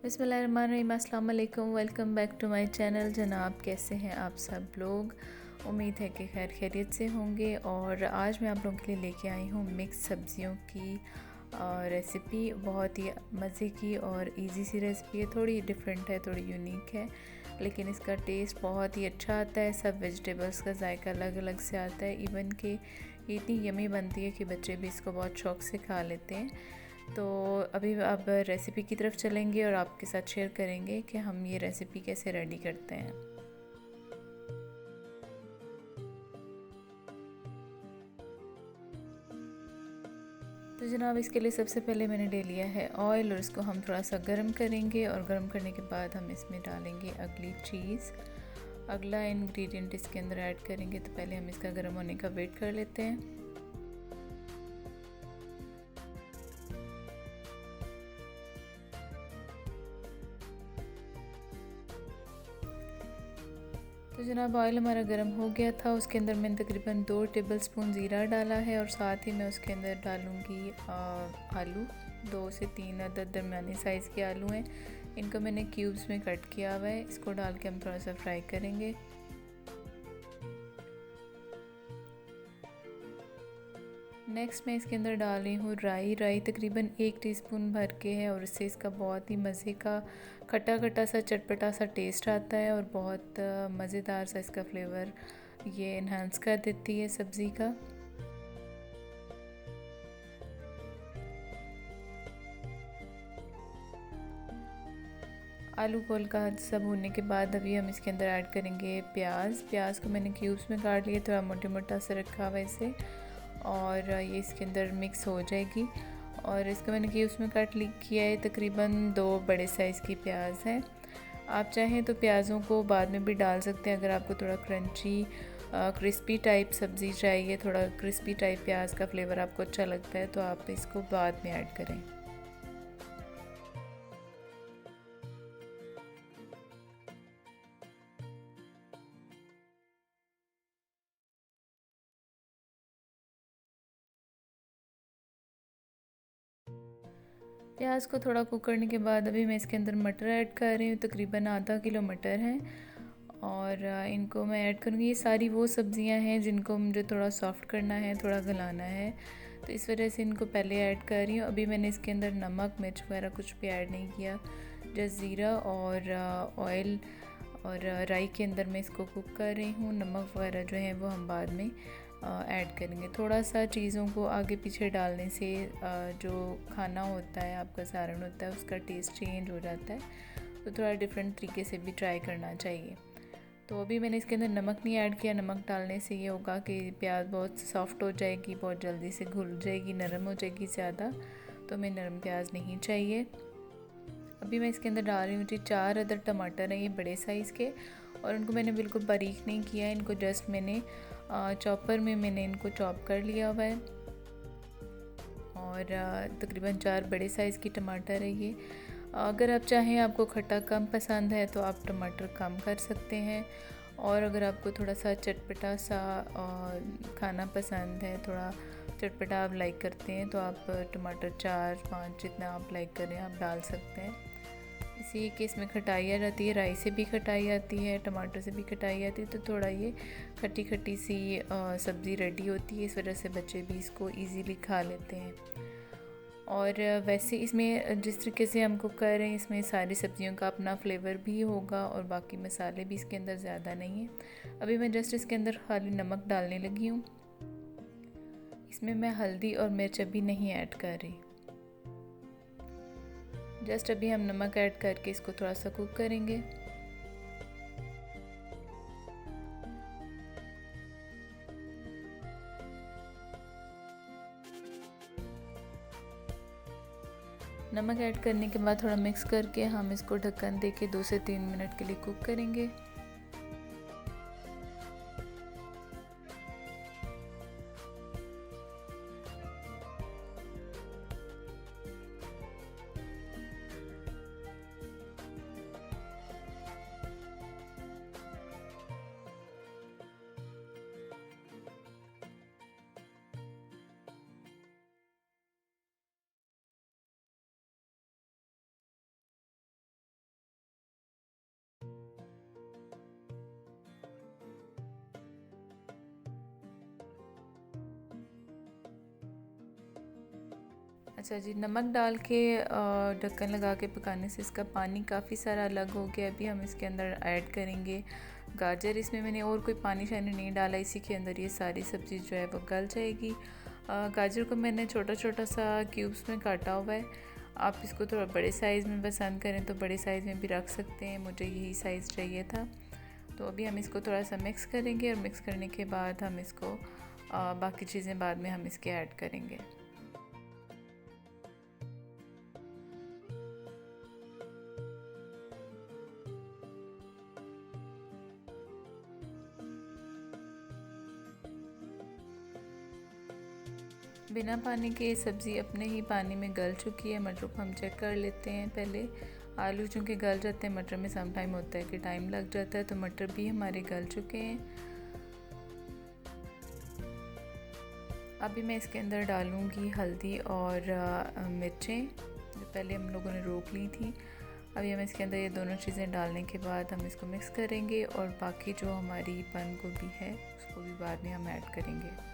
बिस्मिल्लाहिर्रहमानिर्रहीम, अस्सलाम वालेकुम। Welcome back to my channel. जनाब, कैसे हैं आप सब लोग? उम्मीद है कि खैर खैरियत से होंगे। और आज मैं आप लोगों के लिए लेके आई हूँ मिक्स सब्ज़ियों की रेसिपी। बहुत ही मज़े की और इजी सी रेसिपी है। थोड़ी डिफरेंट है, थोड़ी यूनिक है, लेकिन इसका टेस्ट बहुत ही अच्छा आता है। सब वेजिटेबल्स का जायका अलग अलग से आता है। इवन कि ये इतनी यमी बनती है कि बच्चे भी इसको बहुत शौक़ से खा लेते हैं। तो अभी अब रेसिपी की तरफ चलेंगे और आपके साथ शेयर करेंगे कि हम ये रेसिपी कैसे रेडी करते हैं। तो जनाब, इसके लिए सबसे पहले मैंने ले लिया है ऑयल और इसको हम थोड़ा सा गर्म करेंगे। और गर्म करने के बाद हम इसमें डालेंगे अगली चीज़, अगला इंग्रेडिएंट इसके अंदर ऐड करेंगे। तो पहले हम इसका गर्म होने का वेट कर लेते हैं। तो जनाब, ऑयल हमारा गर्म हो गया था। उसके अंदर मैंने तकरीबन 2 टेबलस्पून ज़ीरा डाला है और साथ ही मैं उसके अंदर डालूँगी आलू। 2 से 3 अदद दरमियाने साइज़ के आलू हैं। इनको मैंने क्यूब्स में कट किया हुआ है। इसको डाल के हम थोड़ा सा फ्राई करेंगे। नेक्स्ट मैं इसके अंदर डाल रही हूँ राई तकरीबन 1 टीस्पून भर के है और इससे इसका बहुत ही मज़े का खट्टा खट्टा सा चटपटा सा टेस्ट आता है और बहुत मज़ेदार सा इसका फ्लेवर ये इन्हांस कर देती है सब्ज़ी का। आलू को हल्का सा भूनने के बाद अभी हम इसके अंदर ऐड करेंगे प्याज को मैंने क्यूब्स में काट लिया, थोड़ा मोटा मोटा सा रखा हुआ इसे, और ये इसके अंदर मिक्स हो जाएगी। और इसको मैंने क्यूब्स में काट किया है। तकरीबन 2 बड़े साइज़ की प्याज है। आप चाहें तो प्याज़ों को बाद में भी डाल सकते हैं। अगर आपको थोड़ा क्रंची क्रिस्पी टाइप सब्ज़ी चाहिए, थोड़ा क्रिस्पी टाइप प्याज का फ्लेवर आपको अच्छा लगता है, तो आप इसको बाद में ऐड करें। प्याज को थोड़ा कुक करने के बाद अभी मैं इसके अंदर मटर ऐड कर रही हूँ। तकरीबन आधा किलो मटर हैं और इनको मैं ऐड करूँगी। ये सारी वो सब्ज़ियाँ हैं जिनको मुझे थोड़ा सॉफ़्ट करना है, थोड़ा गलाना है, तो इस वजह से इनको पहले ऐड कर रही हूँ। अभी मैंने इसके अंदर नमक मिर्च वगैरह कुछ भी ऐड नहीं किया। जस्ट ज़ीरा और ऑयल और राई के अंदर मैं इसको कुक कर रही हूँ। नमक वगैरह जो है वो हम बाद में ऐड करेंगे। थोड़ा सा चीज़ों को आगे पीछे डालने से जो खाना होता है, आपका सालन होता है, उसका टेस्ट चेंज हो जाता है। तो थोड़ा डिफरेंट तरीके से भी ट्राई करना चाहिए। तो अभी मैंने इसके अंदर नमक नहीं ऐड किया। नमक डालने से ये होगा कि प्याज बहुत सॉफ्ट हो जाएगी, बहुत जल्दी से घुल जाएगी, नरम हो जाएगी ज़्यादा, तो हमें नरम प्याज नहीं चाहिए। अभी मैं इसके अंदर डाल रही हूँ जी 4 अदर टमाटर हैं, ये बड़े साइज़ के, और उनको मैंने बिल्कुल बारीक नहीं किया है। इनको जस्ट मैंने चॉपर में मैंने इनको चॉप कर लिया हुआ है। और तकरीबन 4 बड़े साइज़ की टमाटर है ये। अगर आप चाहें, आपको खट्टा कम पसंद है तो आप टमाटर कम कर सकते हैं, और अगर आपको थोड़ा सा चटपटा सा खाना पसंद है, थोड़ा चटपटा आप लाइक करते हैं, तो आप टमाटर 4-5 जितना आप लाइक करें आप डाल सकते हैं। इसी केस में खटाई आ जाती है, राई से भी खटाई आती है, टमाटर से भी खटाई आती है, तो थोड़ा ये खट्टी खट्टी सी सब्ज़ी रेडी होती है। इस वजह से बच्चे भी इसको इजीली खा लेते हैं। और वैसे इसमें जिस तरीके से हम कुक कर रहे हैं, इसमें सारी सब्जियों का अपना फ्लेवर भी होगा और बाकी मसाले भी इसके अंदर ज़्यादा नहीं हैं। अभी मैं जस्ट इसके अंदर खाली नमक डालने लगी हूँ। इसमें मैं हल्दी और मिर्च अभी नहीं ऐड कर रही। जस्ट अभी हम नमक ऐड करके इसको थोड़ा सा कुक करेंगे। नमक ऐड करने के बाद थोड़ा मिक्स करके हम इसको ढक्कन दे के 2 से 3 मिनट के लिए कुक करेंगे। अच्छा जी, नमक डाल के ढक्कन लगा के पकाने से इसका पानी काफ़ी सारा अलग हो गया। अभी हम इसके अंदर ऐड करेंगे गाजर। इसमें मैंने और कोई पानी शानी नहीं डाला, इसी के अंदर ये सारी सब्ज़ी जो है वो गल जाएगी। गाजर को मैंने छोटा छोटा सा क्यूब्स में काटा हुआ है। आप इसको थोड़ा बड़े साइज़ में पसंद करें तो बड़े साइज़ में भी रख सकते हैं, मुझे यही साइज़ चाहिए था। तो अभी हम इसको थोड़ा सा मिक्स करेंगे और मिक्स करने के बाद हम इसको बाकी चीज़ें बाद में हम इसके ऐड करेंगे। बिना पानी के सब्ज़ी अपने ही पानी में गल चुकी है। मटर को हम चेक कर लेते हैं पहले। आलू चूँकि गल जाते हैं, मटर में सम टाइम होता है कि टाइम लग जाता है, तो मटर भी हमारे गल चुके हैं। अभी मैं इसके अंदर डालूँगी हल्दी और मिर्चें जो पहले हम लोगों ने रोक ली थी। अभी हम इसके अंदर ये दोनों चीज़ें डालने के बाद हम इसको मिक्स करेंगे और बाकी जो हमारी बंद गोभी है उसको भी बाद में हम ऐड करेंगे।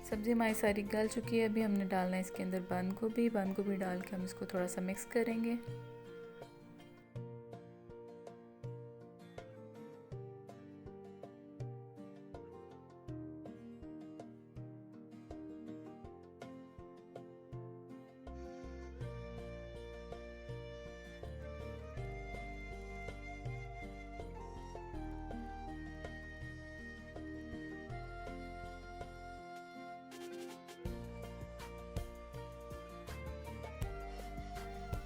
सब्ज़ी हमारी सारी गल चुकी है। अभी हमने डालना है इसके अंदर बंद गोभी डाल के हम इसको थोड़ा सा मिक्स करेंगे।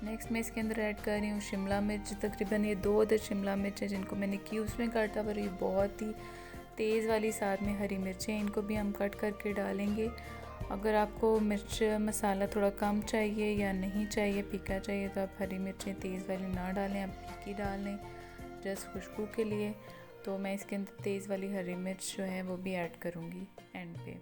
नेक्स्ट मैं इसके अंदर ऐड कर रही हूँ शिमला मिर्च। तकरीबन ये 2 अदद शिमला मिर्च है जिनको मैंने क्यूब्स में काटा, पर ये बहुत ही तेज़ वाली, साथ में हरी मिर्चें, इनको भी हम कट करके डालेंगे। अगर आपको मिर्च मसाला थोड़ा कम चाहिए या नहीं चाहिए, फीका चाहिए, तो आप हरी मिर्चें तेज़ वाली ना डालें, आप फीकी डाल लें जस्ट खुशबू के लिए। तो मैं इसके अंदर तेज़ वाली हरी मिर्च जो है वो भी ऐड करूँगी एंड पे।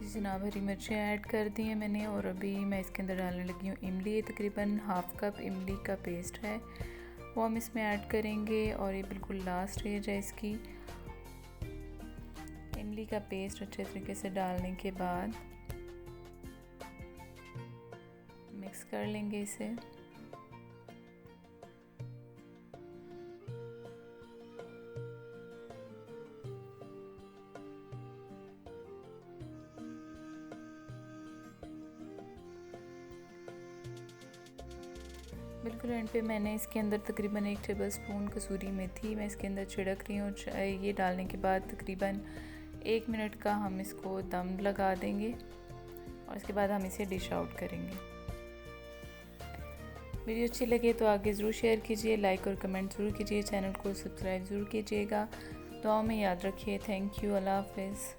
जी जनाब, हरी मिर्चें ऐड कर दी हैं मैंने और अभी मैं इसके अंदर डालने लगी हूँ इमली। ये तकरीबन हाफ़ कप इमली का पेस्ट है, वो हम इसमें ऐड करेंगे और ये बिल्कुल लास्ट स्टेज है इसकी। इमली का पेस्ट अच्छे तरीके से डालने के बाद मिक्स कर लेंगे इसे। बिल्कुल एंड पे मैंने इसके अंदर तकरीबन 1 टेबल स्पून कसूरी मेथी मैं इसके अंदर छिड़क रही हूँ। ये डालने के बाद तकरीबन 1 मिनट का हम इसको दम लगा देंगे और इसके बाद हम इसे डिश आउट करेंगे। वीडियो अच्छी लगे तो आगे ज़रूर शेयर कीजिए, लाइक और कमेंट ज़रूर कीजिए, चैनल को सब्सक्राइब ज़रूर कीजिएगा। दुआ में याद रखिए। Thank you. अल्लाह हाफ़िज़।